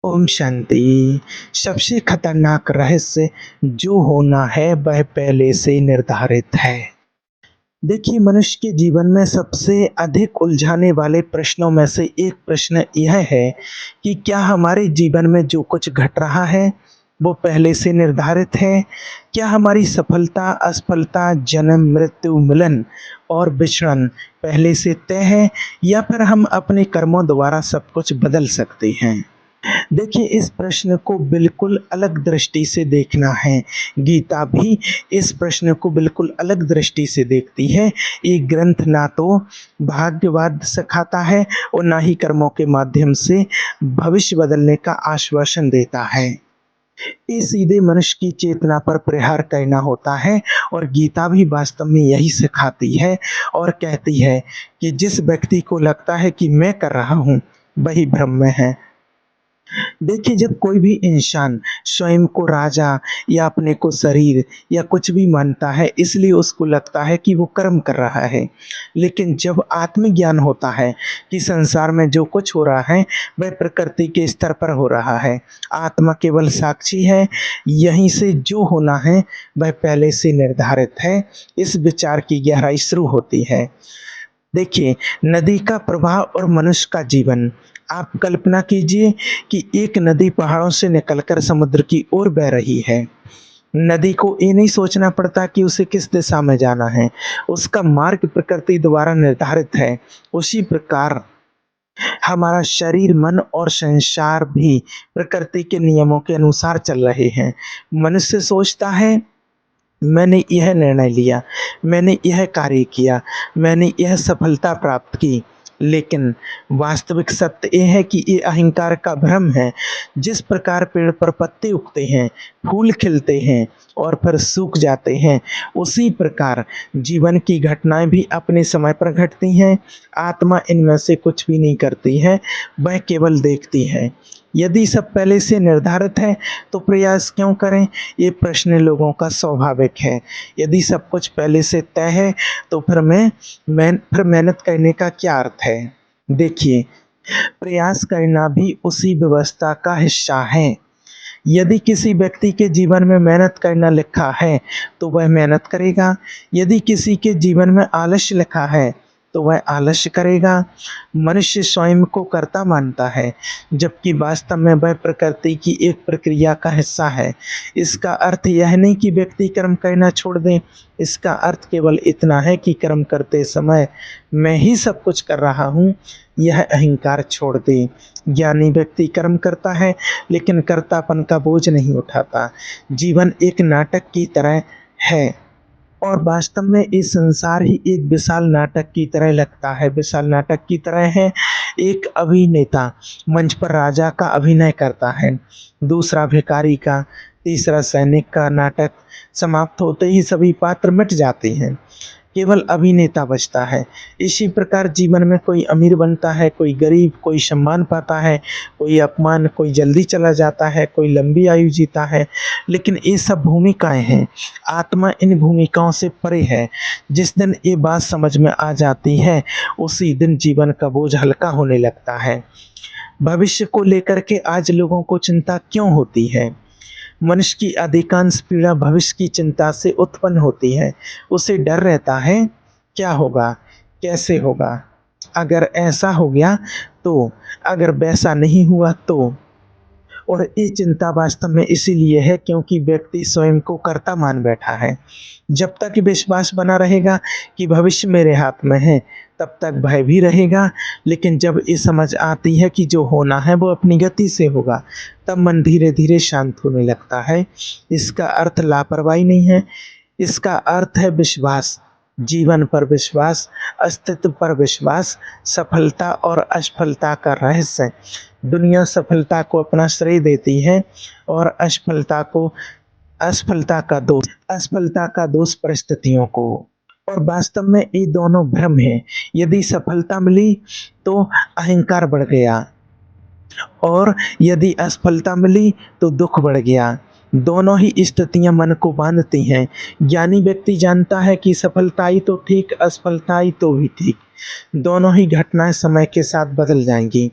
ओम शांति। सबसे खतरनाक रहस्य जो होना है वह पहले से निर्धारित है। देखिए, मनुष्य के जीवन में सबसे अधिक उलझाने वाले प्रश्नों में से एक प्रश्न यह है कि क्या हमारे जीवन में जो कुछ घट रहा है वो पहले से निर्धारित है? क्या हमारी सफलता, असफलता, जन्म, मृत्यु, मिलन और विछड़न पहले से तय है या फिर हम अपने कर्मों द्वारा सब कुछ बदल सकते हैं? देखिए, इस प्रश्न को बिल्कुल अलग दृष्टि से देखना है। गीता भी इस प्रश्न को बिल्कुल अलग दृष्टि से देखती है। ये ग्रंथ ना तो भाग्यवाद सिखाता है और ना ही कर्मों के माध्यम से भविष्य बदलने का आश्वासन देता है। ये सीधे मनुष्य की चेतना पर प्रहार करना होता है और गीता भी वास्तव में यही सिखाती है और कहती है कि जिस व्यक्ति को लगता है कि मैं कर रहा हूँ, वही भ्रम में है। देखिए, जब कोई भी इंसान स्वयं को राजा या अपने को शरीर या कुछ भी मानता है, इसलिए उसको लगता है कि वो कर्म कर रहा है। लेकिन जब आत्मज्ञान होता है कि संसार में जो कुछ हो रहा है वह प्रकृति के स्तर पर हो रहा है, आत्मा केवल साक्षी है, यहीं से जो होना है वह पहले से निर्धारित है, इस विचार की गहराई शुरू होती है। देखिए, नदी का प्रवाह और मनुष्य का जीवन। आप कल्पना कीजिए कि एक नदी पहाड़ों से निकलकर समुद्र की ओर बह रही है। नदी को ये नहीं सोचना पड़ता कि उसे किस दिशा में जाना है, उसका मार्ग प्रकृति द्वारा निर्धारित है। उसी प्रकार हमारा शरीर, मन और संसार भी प्रकृति के नियमों के अनुसार चल रहे हैं। मनुष्य सोचता है मैंने यह निर्णय लिया, मैंने यह कार्य किया, मैंने यह सफलता प्राप्त की। लेकिन वास्तविक सत्य ये है कि ये अहंकार का भ्रम है। जिस प्रकार पेड़ पर पत्ते उगते हैं, फूल खिलते हैं और फिर सूख जाते हैं, उसी प्रकार जीवन की घटनाएं भी अपने समय पर घटती हैं। आत्मा इनमें से कुछ भी नहीं करती है, वह केवल देखती है। यदि सब पहले से निर्धारित है तो प्रयास क्यों करें? ये प्रश्न लोगों का स्वाभाविक है। यदि सब कुछ पहले से तय है तो फिर मेहनत करने का क्या अर्थ है? देखिए, प्रयास करना भी उसी व्यवस्था का हिस्सा है। यदि किसी व्यक्ति के जीवन में मेहनत करना लिखा है तो वह मेहनत करेगा। यदि किसी के जीवन में आलस्य लिखा है तो वह आलस्य करेगा। मनुष्य स्वयं को कर्ता मानता है, जबकि वास्तव में वह प्रकृति की एक प्रक्रिया का हिस्सा है। इसका अर्थ यह नहीं कि व्यक्ति कर्म करना छोड़ दे, इसका अर्थ केवल इतना है कि कर्म करते समय मैं ही सब कुछ कर रहा हूँ, यह अहंकार छोड़ दे। ज्ञानी व्यक्ति कर्म करता है लेकिन कर्तापन का बोझ नहीं उठाता। जीवन एक नाटक की तरह है और वास्तव में ये संसार ही एक विशाल नाटक की तरह लगता है, विशाल नाटक की तरह है। एक अभिनेता मंच पर राजा का अभिनय करता है, दूसरा भिखारी का, तीसरा सैनिक का। नाटक समाप्त होते ही सभी पात्र मिट जाते हैं, केवल अभिनेता बचता है। इसी प्रकार जीवन में कोई अमीर बनता है, कोई गरीब, कोई सम्मान पाता है, कोई अपमान, कोई जल्दी चला जाता है, कोई लंबी आयु जीता है। लेकिन ये सब भूमिकाएं हैं, आत्मा इन भूमिकाओं से परे है। जिस दिन ये बात समझ में आ जाती है उसी दिन जीवन का बोझ हल्का होने लगता है। भविष्य को लेकर के आज लोगों को चिंता क्यों होती है? मनुष्य की अधिकांश पीड़ा भविष्य की चिंता से उत्पन्न होती है। उसे डर रहता है, क्या होगा, कैसे होगा, अगर ऐसा हो गया तो, अगर वैसा नहीं हुआ तो। और ये चिंता वास्तव में इसीलिए है क्योंकि व्यक्ति स्वयं को कर्ता मान बैठा है। जब तक विश्वास बना रहेगा कि भविष्य मेरे हाथ में है, तब तक भय भी रहेगा। लेकिन जब ये समझ आती है कि जो होना है वो अपनी गति से होगा, तब मन धीरे धीरे शांत होने लगता है। इसका अर्थ लापरवाही नहीं है, इसका अर्थ है विश्वास। जीवन पर विश्वास, अस्तित्व पर विश्वास, सफलता और असफलता का रहस्य। दुनिया सफलता को अपना श्रेय देती है और असफलता का दोष परिस्थितियों को। और वास्तव में ये दोनों भ्रम है। यदि सफलता मिली तो अहंकार बढ़ गया और यदि असफलता मिली तो दुख बढ़ गया। दोनों ही स्थितियाँ मन को बाँधती हैं। ज्ञानी व्यक्ति जानता है कि सफलताई तो ठीक, असफलताई तो भी ठीक। दोनों ही घटनाएँ समय के साथ बदल जाएँगी।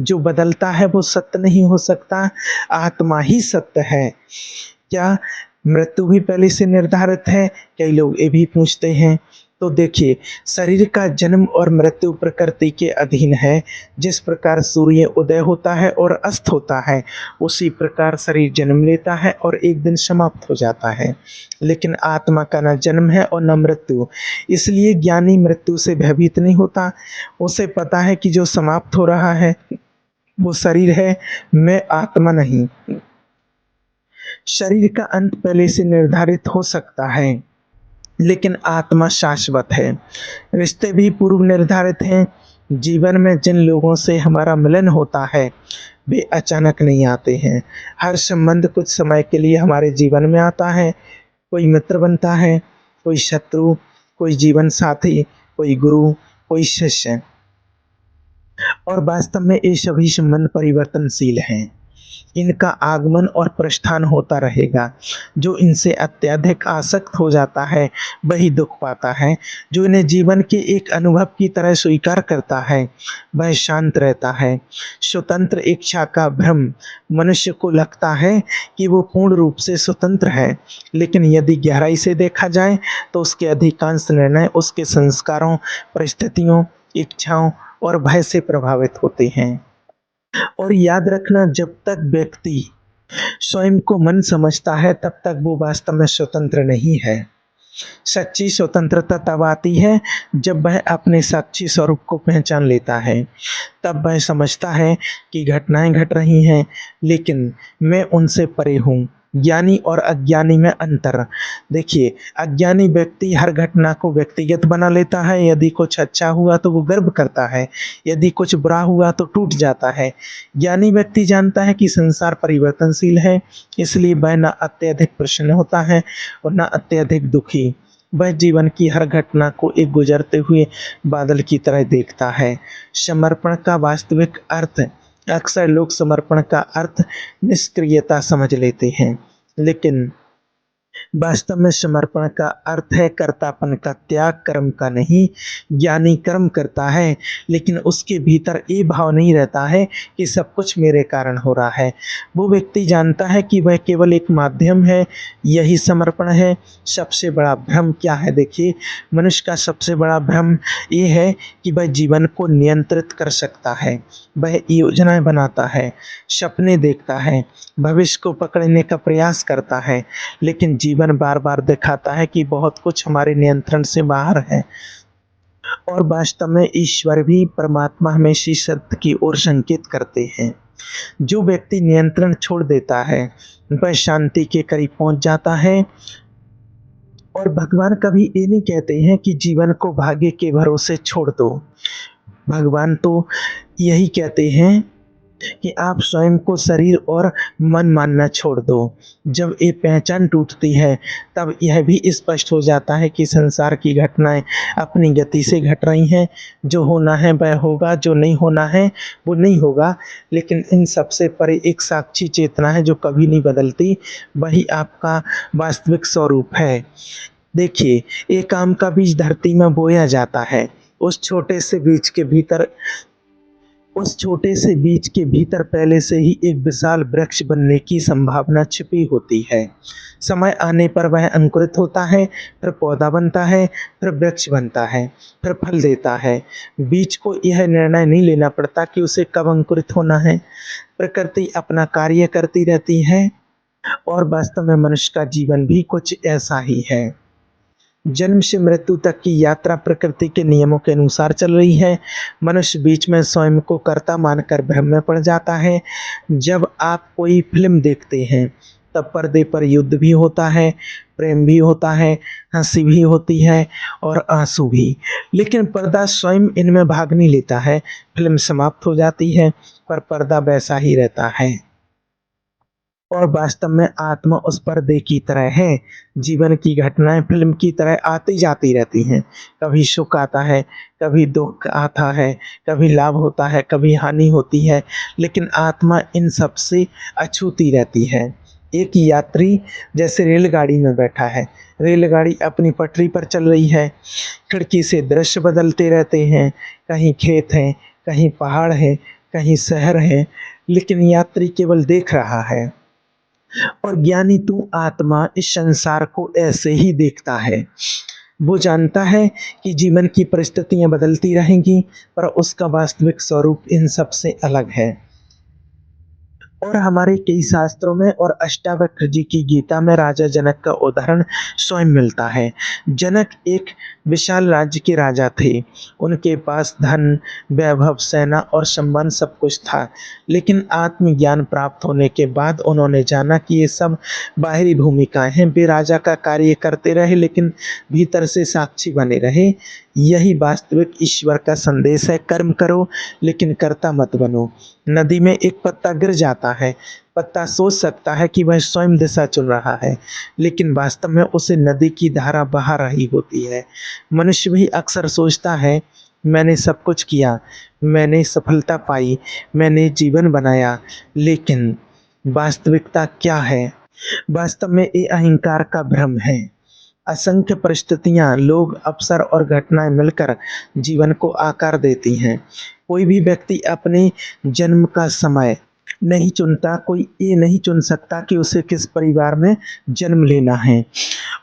जो बदलता है वो सत्य नहीं हो सकता, आत्मा ही सत्य है। क्या मृत्यु भी पहले से निर्धारित है? कई लोग ये भी पूछते हैं। तो देखिए, शरीर का जन्म और मृत्यु प्रकृति के अधीन है। जिस प्रकार सूर्य उदय होता है और अस्त होता है, उसी प्रकार शरीर जन्म लेता है और एक दिन समाप्त हो जाता है। लेकिन आत्मा का ना जन्म है और ना मृत्यु। इसलिए ज्ञानी मृत्यु से भयभीत नहीं होता। उसे पता है कि जो समाप्त हो रहा है, वो शरीर है, मैं आत्मा नहीं। शरीर का अंत पहले से निर्धारित हो सकता है, लेकिन आत्मा शाश्वत है। रिश्ते भी पूर्व निर्धारित हैं। जीवन में जिन लोगों से हमारा मिलन होता है, वे अचानक नहीं आते हैं। हर संबंध कुछ समय के लिए हमारे जीवन में आता है। कोई मित्र बनता है, कोई शत्रु, कोई जीवन साथी, कोई गुरु, कोई शिष्य। और वास्तव में ये सभी संबंध परिवर्तनशील हैं। इनका आगमन और प्रस्थान होता रहेगा। जो इनसे अत्यधिक आसक्त हो जाता है, वही दुःख पाता है। जो इन्हें जीवन के एक अनुभव की तरह स्वीकार करता है, वह शांत रहता है। स्वतंत्र इच्छा का भ्रम मनुष्य को लगता है कि वो पूर्ण रूप से स्वतंत्र है, लेकिन यदि गहराई से देखा जाए तो उसके अधिकांश निर्णय उसके संस्कारों, परिस्थितियों, इच्छाओं और भय से प्रभावित होते हैं। और याद रखना, जब तक व्यक्ति स्वयं को मन समझता है, तब तक वो वास्तव में स्वतंत्र नहीं है। सच्ची स्वतंत्रता तब आती है जब वह अपने साक्षी स्वरूप को पहचान लेता है। तब वह समझता है कि घटनाएं घट रही हैं, लेकिन मैं उनसे परे हूँ। ज्ञानी और अज्ञानी में अंतर। देखिए, अज्ञानी व्यक्ति हर घटना को व्यक्तिगत बना लेता है। यदि कुछ अच्छा हुआ तो वो गर्व करता है, यदि कुछ बुरा हुआ तो टूट जाता है। ज्ञानी व्यक्ति जानता है कि संसार परिवर्तनशील है, इसलिए वह न अत्यधिक प्रसन्न होता है और न अत्यधिक दुखी। वह जीवन की हर घटना को एक गुजरते हुए बादल की तरह देखता है। समर्पण का वास्तविक अर्थ, अक्सर लोग समर्पण का अर्थ निष्क्रियता समझ लेते हैं, लेकिन वास्तव में समर्पण का अर्थ है कर्तापन का त्याग, कर्म का नहीं। ज्ञानी कर्म करता है, लेकिन उसके भीतर ये भाव नहीं रहता है कि सब कुछ मेरे कारण हो रहा है। वो व्यक्ति जानता है कि वह केवल एक माध्यम है। यही समर्पण है। सबसे बड़ा भ्रम क्या है? देखिए, मनुष्य का सबसे बड़ा भ्रम ये है कि वह जीवन को नियंत्रित कर सकता है। वह योजनाएं बनाता है, सपने देखता है, भविष्य को पकड़ने का प्रयास करता है, लेकिन जीवन बार-बार दिखाता है कि बहुत कुछ हमारे नियंत्रण से बाहर है। और वास्तव में ईश्वर भी, परमात्मा हमेशा सत्य की ओर संकेत करते हैं। जो व्यक्ति नियंत्रण छोड़ देता है, वह शांति के करीब पहुंच जाता है। और भगवान कभी ये नहीं कहते हैं कि जीवन को भाग्य के भरोसे छोड़ दो। भगवान तो यही कहते हैं कि आप स्वयं को शरीर और मन मानना छोड़ दो। जब ये पहचान टूटती है, तब यह भी स्पष्ट हो जाता है कि संसार की घटनाएँ अपनी गति से घट रही हैं। जो होना है वह होगा, जो नहीं होना है वो नहीं होगा। लेकिन इन सबसे परे एक साक्षी चेतना है जो कभी नहीं बदलती, वही आपका वास्तविक स्वरूप है। देखिए, एक आम का बीज धरती में बोया जाता है। उस छोटे से बीज के भीतर उस छोटे से बीज के भीतर पहले से ही एक विशाल वृक्ष बनने की संभावना छिपी होती है। समय आने पर वह अंकुरित होता है, फिर पौधा बनता है, फिर वृक्ष बनता है, फिर फल देता है। बीज को यह निर्णय नहीं लेना पड़ता कि उसे कब अंकुरित होना है। प्रकृति अपना कार्य करती रहती है। और वास्तव में मनुष्य का जीवन भी कुछ ऐसा ही है। जन्म से मृत्यु तक की यात्रा प्रकृति के नियमों के अनुसार चल रही है। मनुष्य बीच में स्वयं को कर्ता मानकर भ्रम में पड़ जाता है। जब आप कोई फ़िल्म देखते हैं, तब पर्दे पर युद्ध भी होता है, प्रेम भी होता है, हँसी भी होती है और आँसू भी। लेकिन पर्दा स्वयं इनमें भाग नहीं लेता है। फ़िल्म समाप्त हो जाती है, पर पर्दा वैसा ही रहता है। और वास्तव में आत्मा उस पर्दे की तरह है। जीवन की घटनाएँ फ़िल्म की तरह आती-जाती रहती हैं। कभी सुख आता है, कभी दुःख आता है, कभी लाभ होता है, कभी हानि होती है, लेकिन आत्मा इन सब से अछूती रहती है। एक यात्री जैसे रेलगाड़ी में बैठा है, रेलगाड़ी अपनी पटरी पर चल रही है, खिड़की से दृश्य बदलते रहते हैं, कहीं खेत हैं, कहीं पहाड़ है, कहीं शहर है, लेकिन यात्री केवल देख रहा है। और ज्ञानी तू आत्मा इस संसार को ऐसे ही देखता है। वो जानता है कि जीवन की परिस्थितियाँ बदलती रहेंगी, पर उसका वास्तविक स्वरूप इन सब से अलग है। और हमारे कई शास्त्रों में और अष्टावक्र जी की गीता में राजा जनक का उदाहरण स्वयं मिलता है। जनक एक विशाल राज्य के राजा थे। उनके पास धन, वैभव, सेना और सम्मान सब कुछ था। लेकिन आत्मज्ञान प्राप्त होने के बाद उन्होंने जाना कि ये सब बाहरी भूमिकाएं हैं। वे राजा का कार्य करते रहे लेकिन भीतर से साक्षी बने रहे। यही वास्तविक ईश्वर का संदेश है। कर्म करो लेकिन कर्ता मत बनो। नदी में एक पत्ता गिर जाता है, पत्ता सोच सकता है कि वह स्वयं दिशा चुन रहा है, लेकिन वास्तव में उसे नदी की धारा बहा रही होती है। मनुष्य भी अक्सर सोचता है, मैंने सब कुछ किया, मैंने सफलता पाई, मैंने जीवन बनाया, लेकिन वास्तविकता क्या है? वास्तव में ये अहंकार का भ्रम है। असंख्य परिस्थितियाँ, लोग, अवसर और घटनाएँ मिलकर जीवन को आकार देती हैं। कोई भी व्यक्ति अपने जन्म का समय नहीं चुनता, कोई ये नहीं चुन सकता कि उसे किस परिवार में जन्म लेना है,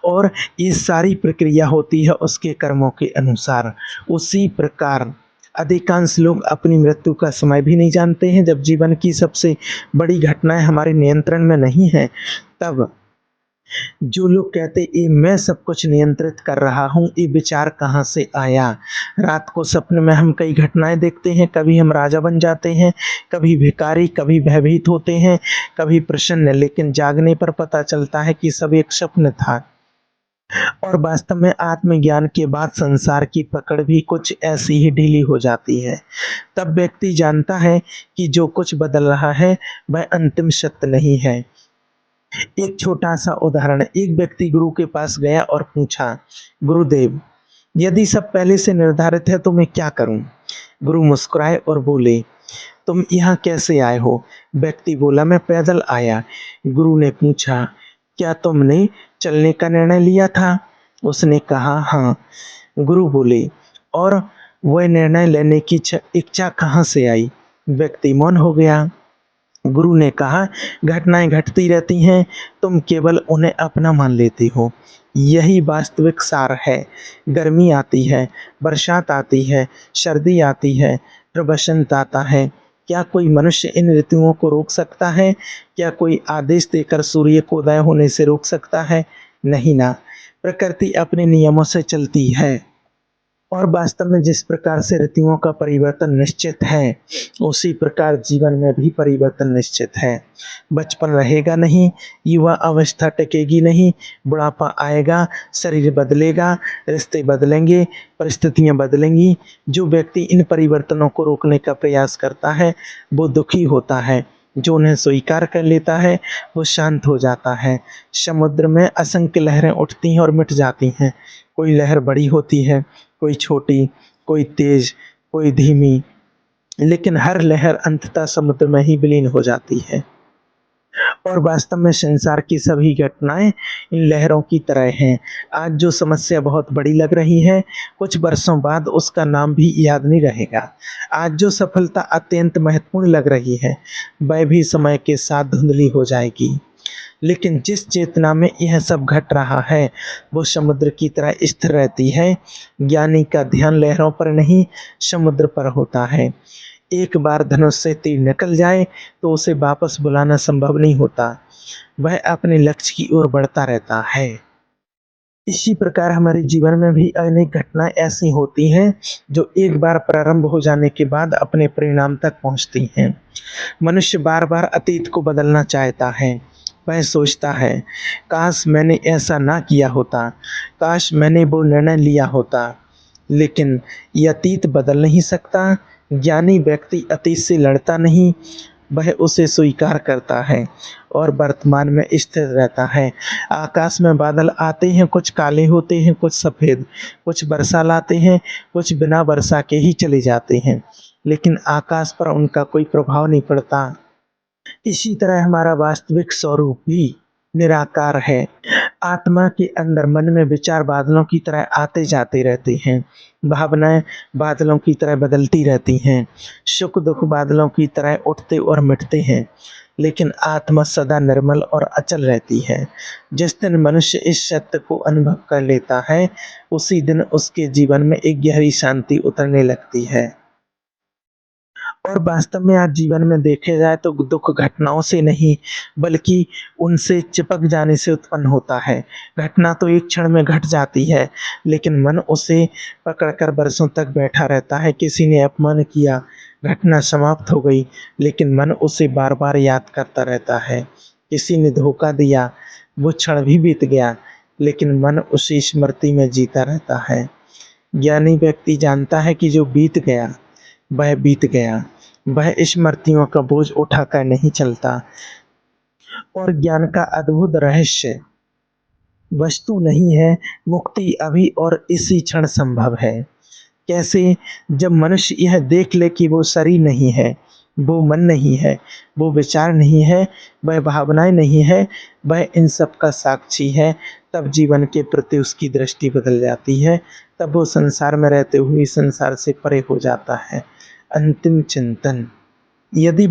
और ये सारी प्रक्रिया होती है उसके कर्मों के अनुसार। उसी प्रकार अधिकांश लोग अपनी मृत्यु का समय भी नहीं जानते हैं। जब जीवन की सबसे बड़ी घटनाएँ हमारे नियंत्रण में नहीं हैं, तब जो लोग कहते ये मैं सब कुछ नियंत्रित कर रहा हूँ, ये विचार कहाँ से आया? रात को सपने में हम कई घटनाएँ देखते हैं, कभी हम राजा बन जाते हैं, कभी भिखारी, कभी भयभीत होते हैं, कभी प्रसन्न, लेकिन जागने पर पता चलता है कि सब एक स्वप्न था। और वास्तव में आत्मज्ञान के बाद संसार की पकड़ भी कुछ ऐसी ही ढीली हो जाती है। तब व्यक्ति जानता है कि जो कुछ बदल रहा है वह अंतिम सत्य नहीं है। एक छोटा-सा उदाहरण, एक व्यक्ति गुरु के पास गया और पूछा, गुरुदेव, यदि सब पहले से निर्धारित है तो मैं क्या करूँ? गुरु मुस्कुराए और बोले, तुम यहाँ कैसे आए हो? व्यक्ति बोला, मैं पैदल आया। गुरु ने पूछा, क्या तुमने चलने का निर्णय लिया था? उसने कहा, हाँ। गुरु बोले, और वह निर्णय लेने की इच्छा कहाँ से आई? व्यक्ति मौन हो गया। गुरु ने कहा, घटनाएँ घटती रहती हैं, तुम केवल उन्हें अपना मान लेती हो। यही वास्तविक सार है। गर्मी आती है, बरसात आती है, सर्दी आती है, फिर बसंत आता है। क्या कोई मनुष्य इन ऋतुओं को रोक सकता है? क्या कोई आदेश देकर सूर्य को उदय होने से रोक सकता है? नहीं ना। प्रकृति अपने नियमों से चलती है। और वास्तव में जिस प्रकार से ऋतुओं का परिवर्तन निश्चित है, उसी प्रकार जीवन में भी परिवर्तन निश्चित है। बचपन रहेगा नहीं, युवा अवस्था टिकेगी नहीं, बुढ़ापा आएगा, शरीर बदलेगा, रिश्ते बदलेंगे, परिस्थितियाँ बदलेंगी। जो व्यक्ति इन परिवर्तनों को रोकने का प्रयास करता है, वो दुखी होता है। जो उन्हें स्वीकार कर लेता है, वो शांत हो जाता है। समुद्र में असंख्य लहरें उठती हैं और मिट जाती हैं। कोई लहर बड़ी होती है, कोई छोटी, कोई तेज, कोई धीमी, लेकिन हर लहर अंततः समुद्र में ही विलीन हो जाती है। और वास्तव में संसार की सभी घटनाएँ इन लहरों की तरह हैं। आज जो समस्या बहुत बड़ी लग रही है, कुछ वर्षों बाद उसका नाम भी याद नहीं रहेगा। आज जो सफलता अत्यंत महत्वपूर्ण लग रही है, वह भी समय के साथ धुंधली हो जाएगी। लेकिन जिस चेतना में यह सब घट रहा है, वो समुद्र की तरह स्थिर रहती है। ज्ञानी का ध्यान लहरों पर नहीं, समुद्र पर होता है। एक बार धनुष से तीर निकल जाए तो उसे वापस बुलाना संभव नहीं होता। वह अपने लक्ष्य की ओर बढ़ता रहता है। इसी प्रकार हमारे जीवन में भी अनेक घटनाएँ ऐसी होती हैं, जो एक बार प्रारंभ हो जाने के बाद अपने परिणाम तक पहुँचती हैं। मनुष्य बार-बार अतीत को बदलना चाहता है। वह सोचता है, काश मैंने ऐसा ना किया होता, काश मैंने वो निर्णय लिया होता। लेकिन ये अतीत बदल नहीं सकता। ज्ञानी व्यक्ति अतीत से लड़ता नहीं, वह उसे स्वीकार करता है और वर्तमान में स्थिर रहता है। आकाश में बादल आते हैं, कुछ काले होते हैं, कुछ सफ़ेद, कुछ वर्षा लाते हैं, कुछ बिना वर्षा के ही चले जाते हैं, लेकिन आकाश पर उनका कोई प्रभाव नहीं पड़ता। इसी तरह हमारा वास्तविक स्वरूप भी निराकार है। आत्मा के अंदर मन में विचार बादलों की तरह आते जाते रहते हैं। भावनाएँ बादलों की तरह बदलती रहती हैं। सुख-दुःख बादलों की तरह उठते और मिटते हैं। लेकिन आत्मा सदा निर्मल और अचल रहती है। जिस दिन मनुष्य इस सत्य को अनुभव कर लेता है, उसी दिन उसके जीवन में एक गहरी शांति उतरने लगती है। और वास्तव में आज जीवन में देखे जाए तो दुःख घटनाओं से नहीं, बल्कि उनसे चिपक जाने से उत्पन्न होता है। घटना तो एक क्षण में घट जाती है, लेकिन मन उसे पकड़ कर बरसों तक बैठा रहता है। किसी ने अपमान किया, घटना समाप्त हो गई, लेकिन मन उसे बार-बार याद करता रहता है। किसी ने धोखा दिया, वो क्षण भी बीत गया, लेकिन मन उसी स्मृति में जीता रहता है। ज्ञानी व्यक्ति जानता है कि जो बीत गया, वह बीत गया। वह स्मृतियों का बोझ उठाकर नहीं चलता। और ज्ञान का अद्भुत रहस्य वस्तु नहीं है, मुक्ति अभी और इसी क्षण संभव है। कैसे? जब मनुष्य यह देख ले कि वो शरीर नहीं है, वो मन नहीं है, वो विचार नहीं है, वह भावनाएँ नहीं है, वह इन सब का साक्षी है, तब जीवन के प्रति उसकी दृष्टि बदल जाती है। तब वो संसार में रहते हुए संसार से परे हो जाता है। अंतिम चिंतन। यदि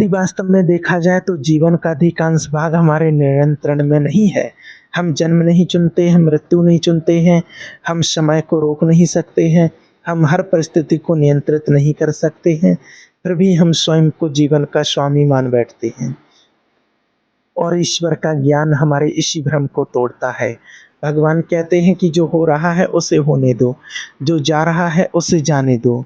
वास्तव में देखा जाए तो जीवन का अधिकांश भाग हमारे नियंत्रण में नहीं है। हम जन्म नहीं चुनते हैं, मृत्यु नहीं चुनते हैं, हम समय को रोक नहीं सकते हैं, हम हर परिस्थिति को नियंत्रित नहीं कर सकते हैं, फिर भी हम स्वयं को जीवन का स्वामी मान बैठते हैं। और ईश्वर का ज्ञान हमारे इसी भ्रम को तोड़ता है। भगवान कहते हैं कि जो हो रहा है उसे होने दो, जो जा रहा है उसे जाने दो।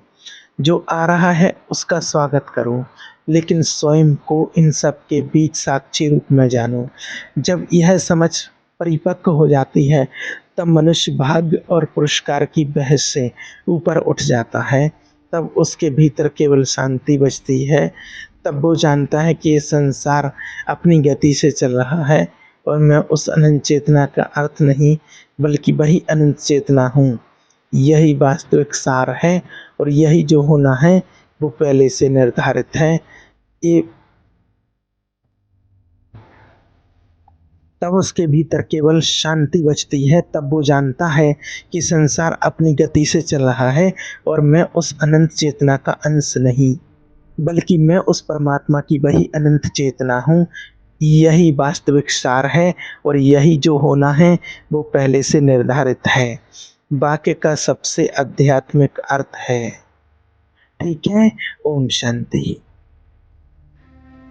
जो आ रहा है उसका स्वागत करो, लेकिन स्वयं को इन सब के बीच साक्षी रूप में जानो। जब यह समझ परिपक्व हो जाती है, तब मनुष्य भाग्य और पुरस्कार की बहस से ऊपर उठ जाता है। तब उसके भीतर केवल शांति बचती है। तब वो जानता है कि ये संसार अपनी गति से चल रहा है और मैं उस अनंत चेतना का अर्थ नहीं, बल्कि वही अनंत चेतना हूँ। यही वास्तविक सार है और यही जो होना है वो पहले से निर्धारित है। ये तब उसके भीतर केवल शांति बचती है। तब वो जानता है कि संसार अपनी गति से चल रहा है और मैं उस अनंत चेतना का अंश नहीं, बल्कि मैं उस परमात्मा की वही अनंत चेतना हूँ। यही वास्तविक सार है और यही जो होना है वो पहले से निर्धारित है। वाक्य का सबसे आध्यात्मिक अर्थ है। ठीक है? ओम शांति।